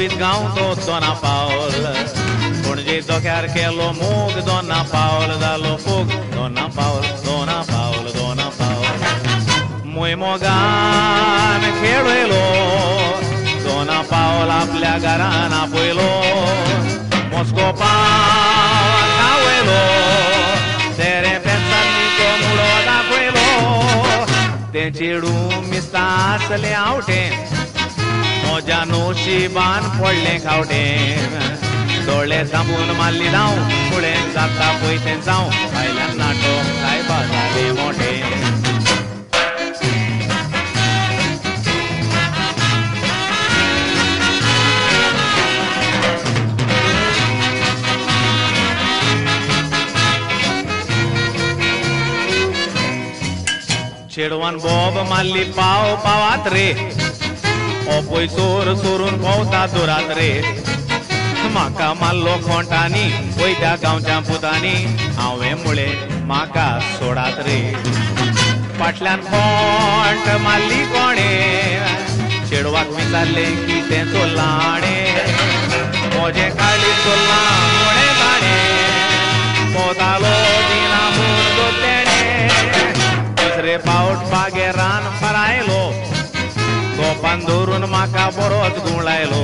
सोबीत गांव तो दोना पावल पणजे दोक्यार केलो मोग दोना पावल जालो फोग दोना पावल दोना पावल दोना पावल मुय मोगान खेळलो दोना पावल आपल्या घरान आपयलो मस्को पाव खावयलो तेरे पेंसांनी तो मुळो दाखयलो ते चेडू मिस्ता आसले आवटे मोजा नोशीबान पडले खावटे डोळे थांबून मारली जाऊ फुडें जाता पयते जाऊ भायल्यान नाटक सायबा जाले मोठे चेडवान बोब मारली पाव पावात रे ओपय चोर चोरून भोंवता दुरात रे म्हाका मारलो खोंटांनी वयत्या गांवच्या पुतांनी हांवें मुळे म्हाका सोडात रे फाटल्यान खोंट मारली कोणे चेडवाक विचारले की तें चोरलाणे म्हजें काळी चोरला कोणे ताणें पोतालो दिना म्हूण तेणे दुसरे फावट बागेरान फरायलो तोपान धरून म्हाका बरोच गुंवलायलो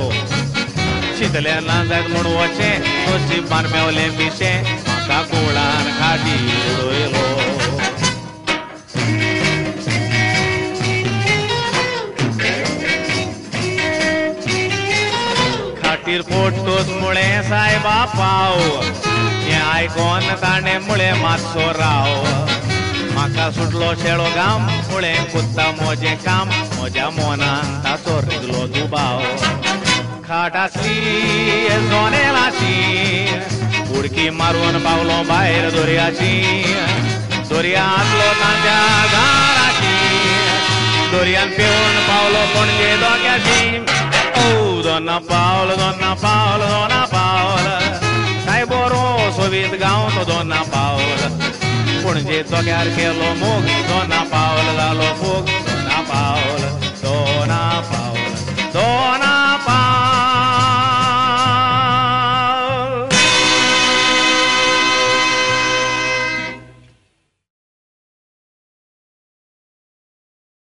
चितले नाजाक म्हूण वचें नोशीबान मेवलें पिशें म्हाका कुळान खाटी उडयलो खाटीर पोटतोच मुळे सायबा पाव हें आयकोन ताणें मुळे मातसो राव म्हाका सुटलो शेळो गाम मुळे कुत्ता म्हजें काम म्हज्या मोनान ताचो रिगलो दुबाव खाट आसली जोनेलाची उडकी मारून पावलो भायर दोरयाची दोरया आसलो तांच्या घराची दोरयान पेवून पावलो पणजे दोग्याची ओ दोना पावल दोना पावल दोना पावल काय बरो सोबीत गांव तो दोना पावल पणजे दोग्यार केलो मोग दोना पावल जालो फोग